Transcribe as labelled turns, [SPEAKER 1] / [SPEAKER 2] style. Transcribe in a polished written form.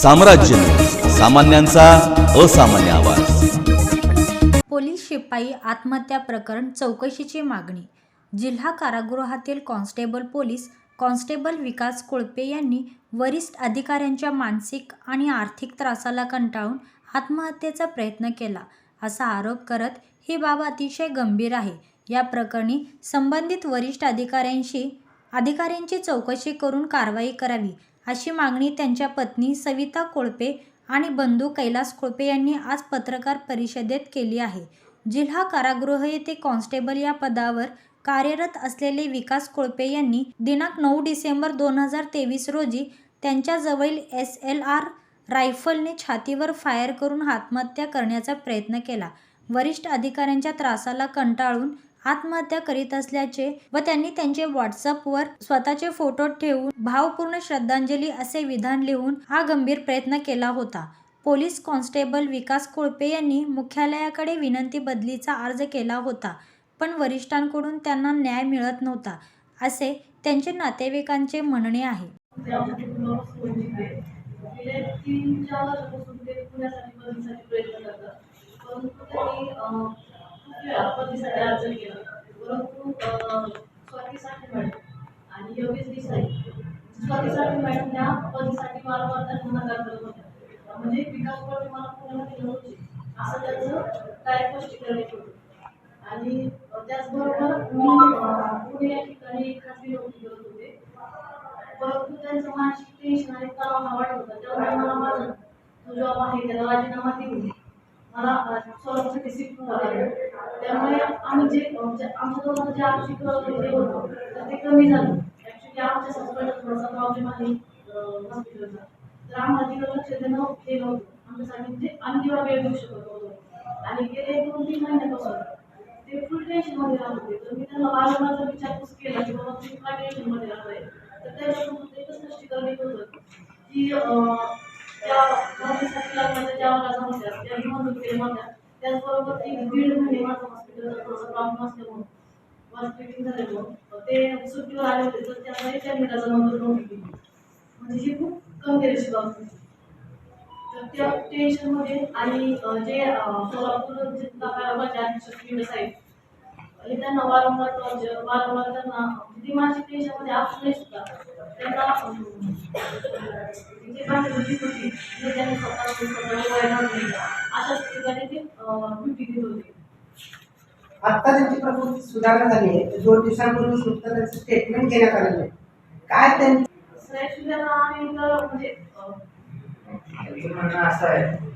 [SPEAKER 1] साम्राज्य न्यूज, सामान्यांचा असामान्य आवाज।
[SPEAKER 2] पोलीस शिपाई आत्महत्या प्रकरण चौकशीची मागणी। जिल्हा कारागृहातील कॉन्स्टेबल विकास कोळपे यांनी वरिष्ठ अधिकाऱ्यांच्या मानसिक आणि आर्थिक त्रासाला कंटाळून आत्महत्येचा प्रयत्न केला असा आरोप करत ही बाब अतिशय गंभीर आहे। या प्रकरणी संबंधित वरिष्ठ अधिकाऱ्यांची चौकशी करून कारवाई करावी अशी मागणी त्यांच्या पत्नी सविता कोळपे आणि बंधू कैलास कोळपे यांनी आज पत्रकार परिषदेत केली आहे। जिल्हा कारागृह येथे कॉन्स्टेबल या पदावर कार्यरत असलेले विकास कोळपे यांनी दिनांक 9 डिसेंबर 2023 रोजी त्यांच्याजवळील SLR रायफलने छातीवर फायर करून आत्महत्या करण्याचा प्रयत्न केला। वरिष्ठ अधिकाऱ्यांच्या त्रासाला कंटाळून आत्महत्या करीत असल्याचे व त्यांनी त्यांचे व्हॉट्सअपवर स्वतःचे फोटो ठेवून भावपूर्ण श्रद्धांजली असे विधान लिहून हा गंभीर प्रयत्न केला होता। पोलीस कॉन्स्टेबल विकास कोळपे यांनी मुख्यालयाकडे विनंती बदलीचा अर्ज केला होता, पण वरिष्ठांकडून त्यांना न्याय मिळत नव्हता असे त्यांचे नातेवाईकांचे म्हणणे आहे।
[SPEAKER 3] आणि योगेश देसाई स्वातीसाठी मॅडम त्या पदीसाठी वारंवार त्यांना नकार करत होत्या। म्हणजे विकास कोळपे मला पुण्यामध्ये नव्हते असं त्यांचं काय स्पष्टीकरण होतं। आणि त्याचबरोबर मी पुणे या ठिकाणी खासगी नोकरी करत होते, परंतु त्यांचं मानसिक टेन्शन आणि तणाव हा वाढत होता। त्यामुळे मला माझा जो जॉब आहे त्याला राजीनामा देऊन मला स्वतःसाठी शिफ्ट करावे। त्यामुळे आम्ही जे आमच्या दोघांचं जे आर्थिक हे होतं तर ते कमी झालं। ॲक्च्युली आमच्या हस्बंडला थोडासा प्रॉब्लेम आहे हॉस्पिटलचा, तर आम्हाला तिकडं लक्ष देणं हे नव्हतं आमच्यासाठी, म्हणजे आम्ही तेवढा वेळ देऊ शकत होतो। आणि गेले 2-3 महिन्यापासून ते फुल टेन्शनमध्ये राहत होते। तर मी त्यांना वारंवार जर विचारपूस केला की बाबा तुम्ही काय टेन्शनमध्ये राहताय, तर त्याच्यासोबत एकच स्पष्टीकरण येत होतं की त्या नोकरीसाठी लागणाऱ्या ज्या रजा होत्या त्याही मंजूर केल्या होत्या। त्याचबरोबर 1-1.5 महिने माझं हॉस्पिटलचा थोडासा प्रॉब्लेम असल्यामुळे हॉस्पिटल झाल्यामुळं ते सुट्टीवर आले होते, तर त्यांनी रजा मंजूर नव्हती केली। म्हणजे ही खूप गंभीर अशी बाब होती। तर त्या टेन्शनमध्ये आणि जे सोलापूर जिल्हा कारागृहाचे अधीक्षक साहेब हे त्यांना वारंवार त्यांना किती मानसिक टेन्शनमध्ये असूनही सुद्धा त्यांना जे बांधली होती ते त्यांनी स्वतः अशाच ठिकाणी ते ड्युटी देत होते।
[SPEAKER 4] आता त्यांची प्रकृती सुधारणा झाली आहे। 2 दिवसांपूर्वी नुकतं त्यांचं स्टेटमेंट घेण्यात आलेलं आहे। काय त्यांनी
[SPEAKER 3] साहेब सुद्धा आम्ही तर म्हणजे
[SPEAKER 4] म्हणणं असं आहे